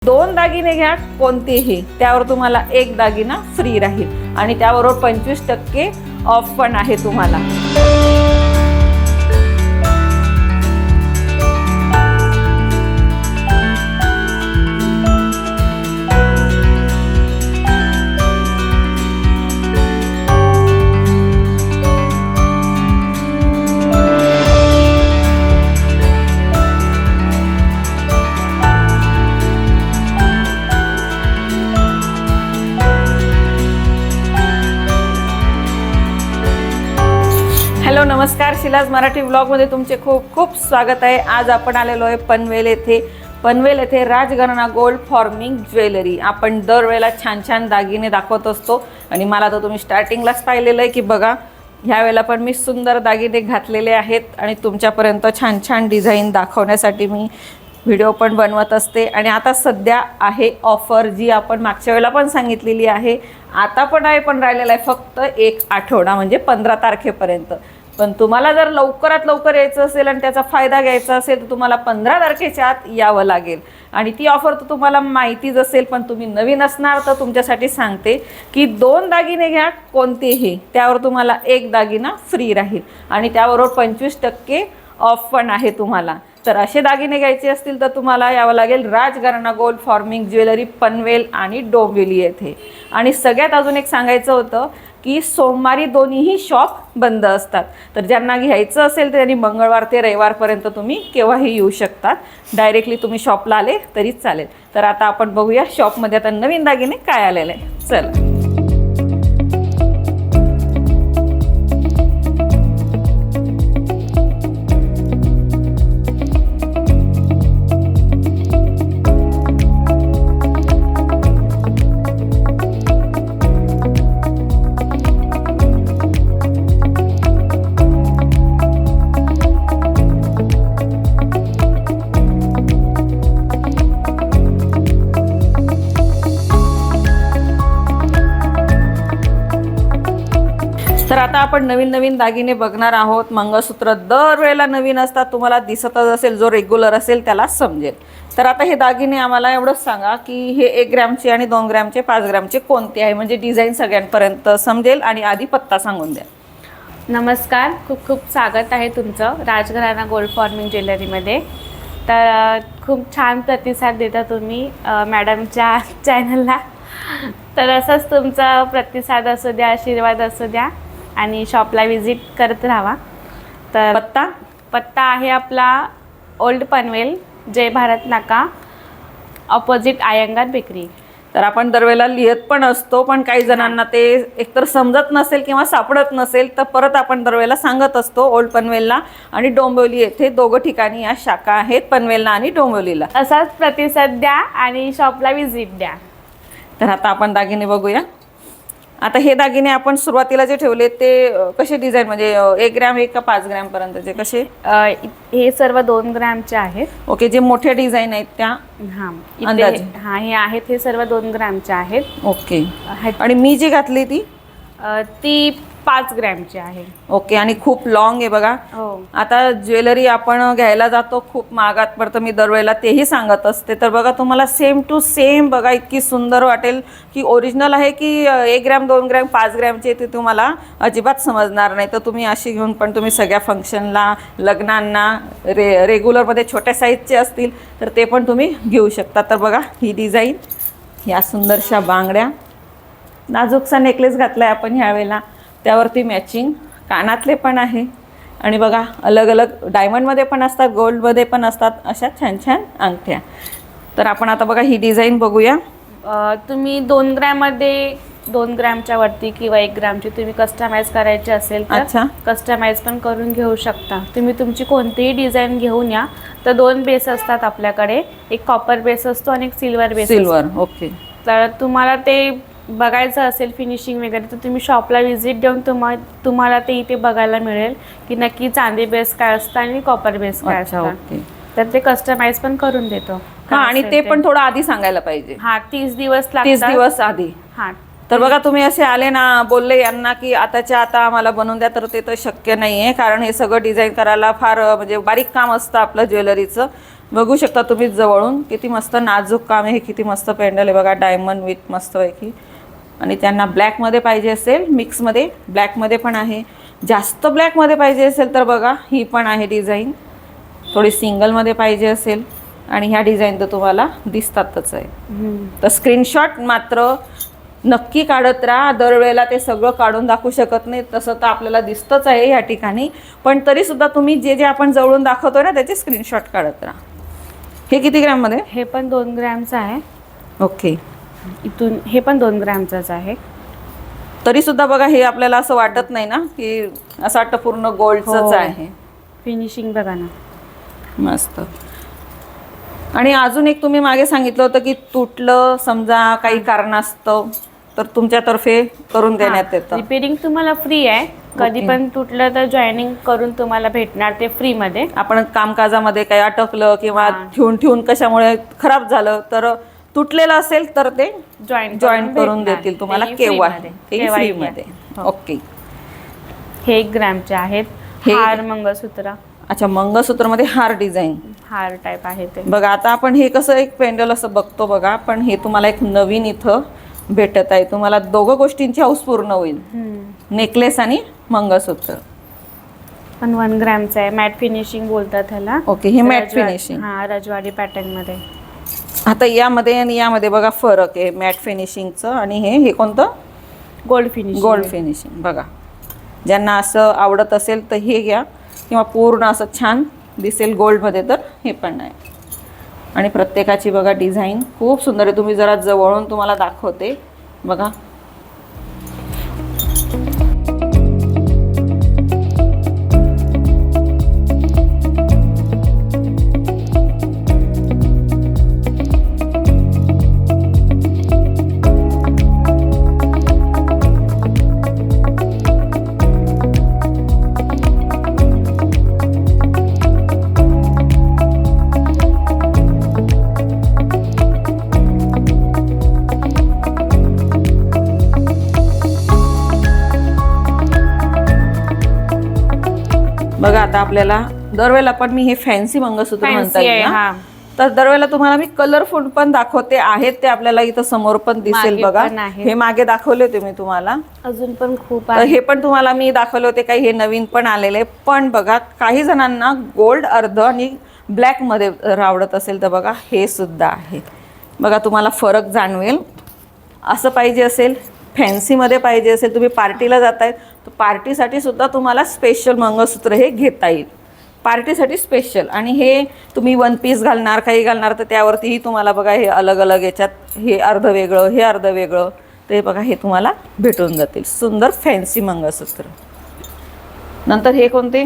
दोन दागिने घ्या कोणतेही, त्यावर तुम्हाला एक दागिना फ्री राहील आणि त्याबरोबर 25% ऑफ पण आहे तुम्हाला। हॅलो नमस्कार, शिलाज मराठी ब्लॉगमध्ये तुमचे खूप खूप स्वागत आहे। आज आपण आलेलो आहे पनवेल येथे राजघराणा गोल्ड फॉर्मिंग ज्वेलरी। आपण दरवेळेला छान छान दागिने दाखवत असतो आणि मला तर तुम्ही स्टार्टिंगलाच पाहिलेलं आहे की बघा ह्यावेळेला पण मी सुंदर दागिने घातलेले आहेत आणि तुमच्यापर्यंत छान छान डिझाईन दाखवण्यासाठी मी व्हिडिओ पण बनवत असते। आणि आता सध्या आहे ऑफर, जी आपण मागच्या वेळेला पण सांगितलेली आहे, आता पण आहे, पण राहिलेला आहे फक्त एक आठवडा म्हणजे 15 तारखेपर्यंत। पण तुम्हाला जर लवकरात लवकर यायचं असेल आणि त्याचा फायदा घ्यायचा असेल तर तुम्हाला 15 तारखेच्या आत यावं लागेल। आणि ती ऑफर तर तुम्हाला माहितीच असेल, पण तुम्ही नवीन असणार तर तुमच्यासाठी सांगते की 2 दागिने घ्या कोणतेही, त्यावर तुम्हाला एक दागिना फ्री राहील आणि त्याबरोबर 25% ऑफ पण आहे तुम्हाला। तर असे दागिने घ्यायचे असतील तर तुम्हाला यावं लागेल Rajgharana gold forming jewellery Panvel आणि डोंबिवली येथे। आणि सगळ्यात अजून एक सांगायचं होतं की सोमवारी दोन्हीही शॉप बंद असतात, तर ज्यांना घ्यायचं असेल तर त्यांनी मंगळवार ते रविवारपर्यंत तुम्ही केव्हाही येऊ शकतात। डायरेक्टली तुम्ही शॉपला आले तरी चालेल। तर आता आपण बघूया शॉपमध्ये आता नवीन दागिने काय आलेले आहे। चला तर आता आपण नवीन नवीन दागिने बघणार आहोत। मंगळसूत्र दरवेळेला नवीन असतात, तुम्हाला दिसतच असेल, जो रेग्युलर असेल त्याला समजेल। तर आता हे दागिने आम्हाला एवढंच सांगा की हे 1 ग्रॅमचे आणि 2 ग्रॅमचे 5 ग्रॅमचे कोणते आहे, म्हणजे डिझाईन सगळ्यांपर्यंत समजेल। आणि आधी पत्ता सांगून द्या। नमस्कार, खूप खूप स्वागत आहे तुमचं राजघराणा गोल्ड फॉर्मिंग ज्वेलरीमध्ये। तर खूप छान प्रतिसाद देता तुम्ही मॅडमच्या चॅनलला, तर असंच तुमचा प्रतिसाद असू द्या, आशीर्वाद असू द्या आणि शॉपला विजिट करत राहा। तर पत्ता आहे आपला ओल्ड पनवेल, जय भारत नाका, ऑपोजिट आयंगार बेकरी। तर आपण दरवेळेला लिहित पण असतो, पण काही जणांना ते एकतर समजत नसेल किंवा सापडत नसेल, तर परत आपण दरवेळेला सांगत असतो ओल्ड पनवेलला आणि डोंबिवली येथे दोघं ठिकाणी या शाखा आहेत, पनवेलला आणि डोंबिवलीला। असाच प्रतिसाद द्या आणि शॉपला विजिट द्या। तर आता आपण दागिने बघूया। आता हे दागिने आपण सुरुवातीला जे ठेवले ते कसे डिझाईन, म्हणजे 1 ग्रॅम 1 का 5 ग्रॅम पर्यंतचे कसे? हे सर्व 2 ग्रॅमचे आहेत। ओके, जे मोठ्या डिझाईन आहेत त्या अंदाजे हे आहेत, हे सर्व 2 ग्रॅमचे आहेत। ओके, आणि मी जी घातली ती 5 ग्रॅमची आहे। ओके, आणि खूप लॉंग आहे बघा। आता ज्वेलरी आपण घ्यायला जातो खूप महागात पडतं, मी दरवेळेला तेही सांगत असते। तर बघा तुम्हाला सेम टू सेम बघा, इतकी सुंदर वाटेल की ओरिजिनल आहे की 1 ग्रॅम 2 ग्रॅम 5 ग्रॅमचे, ते तुम्हाला अजिबात समजणार नाही। तर तुम्ही अशी घेऊन पण तुम्ही सगळ्या फंक्शनला, लग्नांना, रेग्युलरमध्ये छोट्या साईजचे असतील तर ते पण तुम्ही घेऊ शकता। तर बघा ही डिझाईन, ह्या सुंदरशा बांगड्या, नाजूकसा नेकलेस घातला आहे आपण ह्यावेळेला, त्यावरती मॅचिंग कानातले पण आहे। आणि बघा अलग अलग डायमंडमध्ये पण असतात, गोल्डमध्ये पण असतात, अशा छान छान अंगठ्या। तर आपण आता बघा ही डिझाईन बघूया। तुम्ही 2 ग्रॅममध्ये 2 ग्रॅमच्या वरती किंवा 1 ग्रॅमची तुम्ही कस्टमाइज करायची असेल तर कस्टमाइज पण करून घेऊ शकता। तुम्ही तुमची कोणतीही डिझाईन घेऊन या। तर 2 बेस असतात आपल्याकडे, एक कॉपर बेस असतो आणि एक सिल्वर बेस। ओके, तर तुम्हाला ते बघायचं असेल फिनिशिंग वगैरे तर तुम्ही शॉपला विजिट देऊन तुम्हाला ते इथे बघायला मिळेल की नक्की चांदी बेस काय असतं आणि कॉपर बेस काय असतं। तर ते कस्टमाइज पण करून देतो। आणि ते पण थोडं आधी सांगायला पाहिजे। 30 दिवस लागतात, 30 दिवस आधी। तर बघा तुम्ही असे आले ना, बोलले यांना की आताच्या आता आम्हाला बनवून द्या, तर ते तर शक्य नाही आहे, कारण हे सगळं डिझाईन करायला फार म्हणजे बारीक काम असतं आपलं ज्वेलरीचं। बघू शकता तुम्ही जवळून किती मस्त नाजूक काम आहे. हे किती मस्त पेंडल आहे बघा, डायमंड विथ मस्त पैकी. आणि त्यांना ब्लॅकमध्ये पाहिजे असेल, मिक्समध्ये ब्लॅकमध्ये पण आहे. जास्त ब्लॅकमध्ये पाहिजे असेल तर बघा ही पण आहे डिझाईन. थोडी सिंगलमध्ये पाहिजे असेल आणि ह्या डिझाईन तर तुम्हाला दिसतातच आहे. तर स्क्रीनशॉट मात्र नक्की काढत राहा. दरवेळेला ते सगळं काढून दाखवू शकत नाही, तसं तर आपल्याला दिसतंच आहे या ठिकाणी. पण तरीसुद्धा तुम्ही जे जे आपण जवळून दाखवतोय ना त्याचे स्क्रीनशॉट काढत राहा. हे किती ग्रॅममध्ये? हे पण 2 ग्रॅमचं आहे. ओके. इथून हे पण 2 ग्रॅमचंच आहे. तरीसुद्धा बघा हे आपल्याला असं वाटत नाही ना की असं वाटतं पूर्ण गोल्डचंच आहे. फिनिशिंग बघा ना, मस्त. आणि अजून एक तुम्ही मागे सांगितलं होतं की तुटलं समजा काही कारणास्तव तर तुमच्यातर्फे करून देण्यात येतं. रिपेअरिंग तुम्हाला फ्री आहे. कधी पण तुटलं तर जॉईनिंग करून तुम्हाला भेटणार ते फ्रीमध्ये. आपण कामकाजामध्ये काही अटकलं किंवा ठेवून कशामुळे खराब झालं तर तुटलेलं असेल तर ते जॉईन करून देतील तुम्हाला. केव्हा? फ्रीमध्ये. ओके. हे 1 ग्रॅमचे आहेत. हार मंगळसूत्र. अच्छा, मंगळसूत्रमध्ये हार डिझाईन, हार टाईप आहे ते बघा. आता आपण हे कसं एक पेंडल असं बघतो बघा, पण हे तुम्हाला एक नवीन इथं भेटत आहे. तुम्हाला दोघं गोष्टींची हौस पूर्ण होईल, नेकलेस आणि मंगळसूत्र. पण 1 ग्रॅमचं आहे. मॅट फिनिशिंग बोलतात ह्याला. ओके. हे मॅट फिनिशिंग. हा, रजवाडी पॅटर्न मध्ये. आता यामध्ये आणि यामध्ये बघा फरक आहे मॅट फिनिशिंगचं आणि हे कोणतं? Gold finishing. Gold finishing. बघा, ज्यांना असं आवडत असेल तर हे घ्या, किंवा पूर्ण असं छान दिसेल गोल्डमध्ये तर हे पण आहे. आणि प्रत्येकाची बघा डिझाईन खूप सुंदर आहे. तुम्ही जरा जवळून तुम्हाला दाखवते बघा. बघा आता आपल्याला दरवेळेला पण मी हे फॅन्सी मंगळसूत्र म्हणता येईल ना, तर दरवेळेला तुम्हाला मी कलरफुल पण दाखवते. आहेत ते आपल्याला इथं समोर पण दिसेल बघा. हे मागे दाखवले होते मी तुम्हाला, अजून पण खूप आहे. हे पण तुम्हाला मी दाखवले होते. काही हे नवीन पण आलेले. पण बघा काही जणांना गोल्ड अर्ध आणि ब्लॅक मध्ये आवडत असेल तर बघा हे सुद्धा आहे. बघा तुम्हाला फरक जाणवेल. असं पाहिजे असेल, फॅन्सीमध्ये पाहिजे असेल, तुम्ही पार्टीला जाताय तर पार्टीसाठी सुद्धा तुम्हाला स्पेशल मंगळसूत्र हे घेता येईल. पार्टीसाठी स्पेशल. आणि हे तुम्ही 1 पीस घालणार, काही घालणार तर त्यावरतीही तुम्हाला बघा हे अलग अलग याच्यात हे अर्ध वेगळं, हे अर्ध वेगळं, तर हे बघा हे तुम्हाला भेटून जातील. सुंदर फॅन्सी मंगळसूत्र. नंतर हे कोणते?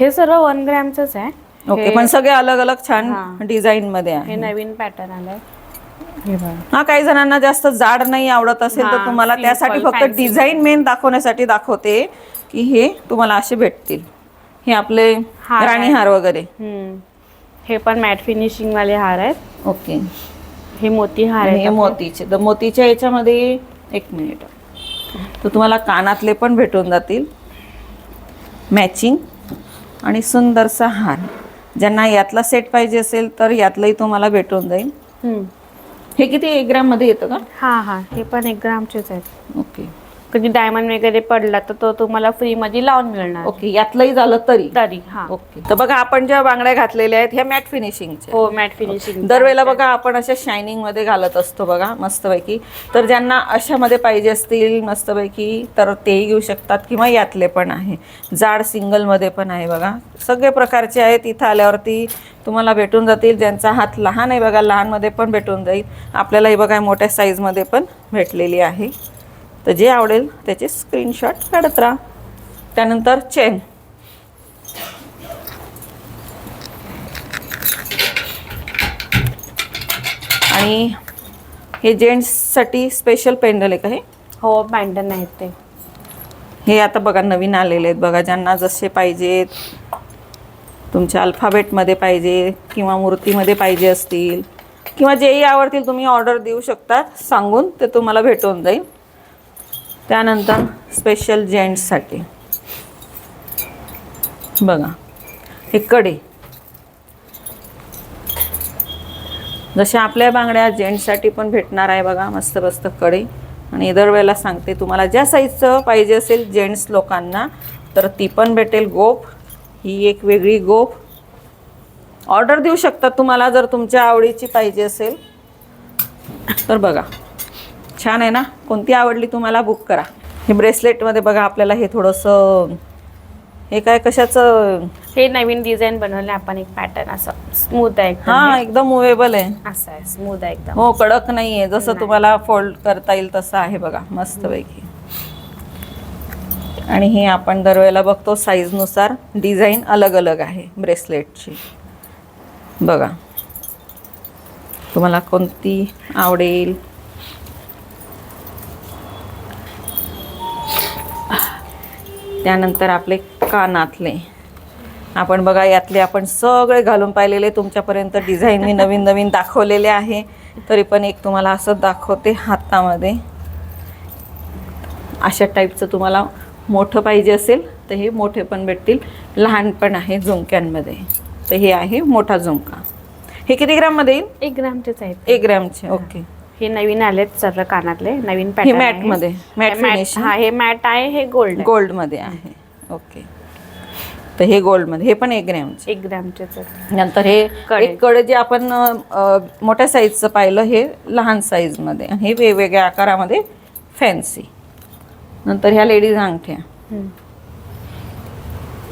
हे सर्व 1 ग्रॅमचंच आहे. ओके. पण सगळे अलग अलग छान डिझाईन मध्ये आहे. हे नवीन पॅटर्न आलंय. हा, काही जणांना जास्त जाड नाही आवडत असेल तर तुम्हाला त्यासाठी फक्त डिझाईन मेन दाखवण्यासाठी दाखवते की हे तुम्हाला असे भेटतील. हे आपले राणी हार वगैरे. हे पण मॅट फिनिशिंग वाले हार आहेत. ओके. हे मोती हार आहेत. हे मोतीचे. तर मोतीच्या याच्यामध्ये 1 मिनिट, तर तुम्हाला कानातले पण भेटून जातील मॅचिंग आणि सुंदरसा हार. ज्यांना यातला सेट पाहिजे असेल तर यातलंही तुम्हाला भेटून जाईल. हे किती 1 ग्रॅम मध्ये येतं का? हा, हे पण 1 ग्रॅमचेच आहेत. ओके. कधी डायमंड वगैरे पडला तर तो तुम्हाला फ्री मध्ये लावून मिळणार. ओके. यातलंही झालं तरी. हा. ओके. तर बघा आपण ज्या बांगड्या घातलेल्या आहेत ह्या मॅट फिनिशिंगच्या. हो, मॅट फिनिशिंग. दरवेळेला बघा आपण अशा शायनिंग मध्ये घालत असतो बघा मस्तपैकी. तर ज्यांना अशामध्ये पाहिजे असतील मस्तपैकी तर तेही घेऊ शकतात, किंवा यातले पण आहे. जाड सिंगल मध्ये पण आहे बघा. सगळे प्रकारचे आहेत. इथं आल्यावरती तुम्हाला भेटून जातील. ज्यांचा हात लहान आहे बघा, लहान मध्ये पण भेटून जाईल. आपल्याला हे बघा मोठ्या साईज मध्ये पण भेटलेली आहे. तर जे आवडेल त्याचे स्क्रीनशॉट काढत राहा. त्यानंतर चेन. आणि हे जेंट्ससाठी स्पेशल पेंडल आहे का हे? हो, पॅन्टन आहेत ते. हे आता बघा नवीन आलेले आहेत बघा. ज्यांना जसे पाहिजेत, तुमच्या अल्फाबेटमध्ये पाहिजे किंवा मूर्तीमध्ये पाहिजे असतील किंवा जेही आवडतील तुम्ही ऑर्डर देऊ शकता सांगून, ते तुम्हाला भेटून जाईल. त्यानंतर स्पेशल जेंट्ससाठी बघा हे कडे. जशा आपल्या बांगड्या जेंट्ससाठी पण भेटणार आहे बघा, मस्त मस्त कडे. आणि दरवेळेला सांगते तुम्हाला ज्या साईजचं पाहिजे असेल जेंट्स लोकांना तर ती पण भेटेल गोफ. ही एक वेगळी गोफ. ऑर्डर देऊ शकता तुम्हाला जर तुमच्या आवडीची पाहिजे असेल तर. बघा छान आहे ना, कोणती आवडली तुम्हाला बुक करा. हे ब्रेसलेटमध्ये बघा आपल्याला हे थोडंसं हे काय कशाचं, हे नवीन डिझाईन बनवले आपण, एक पॅटर्न असं स्मूथ आहे एकदम. हां एकदम मुवेबल आहे. असं आहे, स्मूथ आहे एकदम. हो कडक नाही आहे, जसं तुम्हाला फोल्ड करता येईल तसं आहे बघा, मस्तपैकी. आणि हे आपण दरवेळेला बघतो साईजनुसार डिझाईन अलग अलग आहे ब्रेसलेटची. बघा तुम्हाला कोणती आवडेल. त्यानंतर आपले कानातले आपण बघा, यातले आपण सगळे घालून पाहिलेले, तुमच्यापर्यंत डिझाईन मी नवीन नवीन दाखवलेले आहे. तरी पण एक तुम्हाला असं दाखवते हातामध्ये. अशा टाईपचं तुम्हाला मोठं पाहिजे असेल तर हे मोठे पण भेटतील, लहान पण आहे झुमक्यांमध्ये. तर हे आहे मोठा झुमका. हे किती ग्राममध्ये येईल? 1 ग्रामचेच आहेत. 1 ग्रामचे. ओके. हे नवीन आलेत सर्व कानातले, नवीन हे पॅटर्न मॅट मध्ये, मॅट फिनिश. हा हे मॅट आहे, हे गोल्ड गोल्ड मध्ये आहे. ओके. तर हे गोल्ड मध्ये, हे पण 1 ग्रॅमचे. 1 ग्रामचेच आहेत. नंतर हे कडे. एक कडे जे आपण मोठ्या साईजचं पाहिलं हे लहान साईज मध्ये, हे वेगवेगळ्या आकारामध्ये फॅन्सी. नंतर ह्या लेडीज अंगठ्या,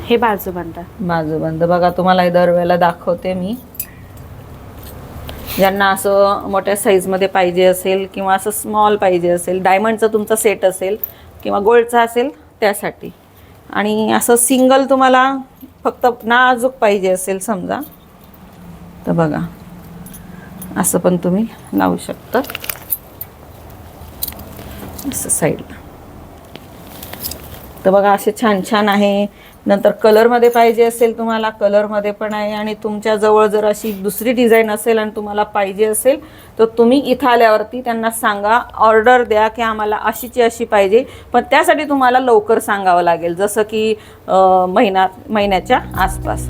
हे बाजूबंद. बाजूबंद बघा तुम्हाला हे दरवेळेला दाखवते मी. ज्यांना असं मोठ्या साईजमध्ये पाहिजे असेल किंवा असं स्मॉल पाहिजे असेल, डायमंडचा तुमचा सेट असेल किंवा गोल्डचा असेल त्यासाठी. आणि असं सिंगल तुम्हाला फक्त नाजूक पाहिजे असेल समजा तर बघा असं पण तुम्ही लावू शकता असं साईडला. तर बघा असे छान छान आहे. नंतर कलरमध्ये पाहिजे असेल तुम्हाला, कलरमध्ये पण आहे. आणि तुमच्याजवळ जर अशी दुसरी डिझाईन असेल आणि तुम्हाला पाहिजे असेल तर तुम्ही इथं आल्यावरती त्यांना सांगा, ऑर्डर द्या की आम्हाला अशीची अशी पाहिजे. पण त्यासाठी तुम्हाला लवकर सांगावं लागेल, जसं की महिन्याच्या आसपास.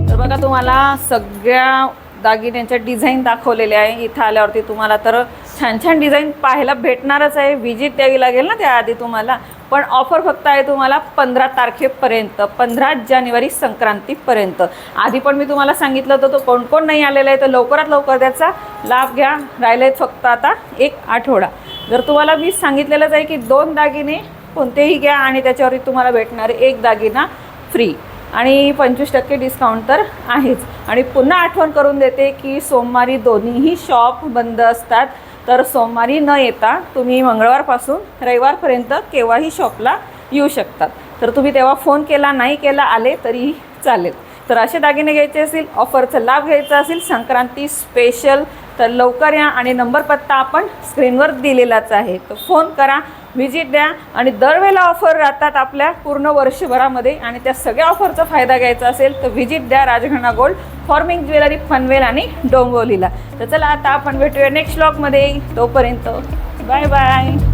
तर बघा तुम्हाला सगळ्या दागिन्यांच्या डिझाईन दाखवलेल्या आहे. इथं आल्यावरती तुम्हाला तर छान छान डिझाईन पाहायला भेटणारच आहे. विजिट द्यावी लागेल ना त्याआधी तुम्हाला. पण ऑफर फक्त आहे तुम्हाला 15 तारखेपर्यंत, 15 जानेवारी संक्रांतीपर्यंत. आधी पण मी तुम्हाला सांगितलं होतं, तो कोण कोण नाही आलेला आहे तर लवकरात लवकर त्याचा लाभ घ्या. राहिले फक्त आता 1 आठवडा. जर तुम्हाला मी सांगितलेलंच आहे की 2 दागिने कोणतेही घ्या आणि त्याच्यावरती तुम्हाला भेटणारे 1 दागिना फ्री. आणि 25% डिस्काउंट तर आहेच. आणि पुन्हा आठवण करून देते की सोमवारी दोन्हीही शॉप बंद असतात. तर सोमवारी न येता तुम्ही मंगळवारपासून रविवारपर्यंत केव्हाही शॉपला येऊ शकतात. तर तुम्ही तेव्हा फोन केला नाही केला आले तरीही चालेल. तर असे दागिने घ्यायचे असतील, ऑफरचा लाभ घ्यायचा असेल संक्रांती स्पेशल तर लवकर या. आणि नंबर पत्ता आपण स्क्रीनवर दिलेलाच आहे. तर फोन करा, व्हिजिट द्या. आणि दरवेळेला ऑफर राहतात आपल्या पूर्ण वर्षभरामध्ये. आणि त्या सगळ्या ऑफरचा फायदा घ्यायचा असेल तर व्हिजिट द्या Rajgharana gold forming jewellery, Panvel आणि डोंबिवलीला. तर चला आता आपण भेटूया नेक्स्ट व्लॉगमध्ये. तोपर्यंत बाय बाय.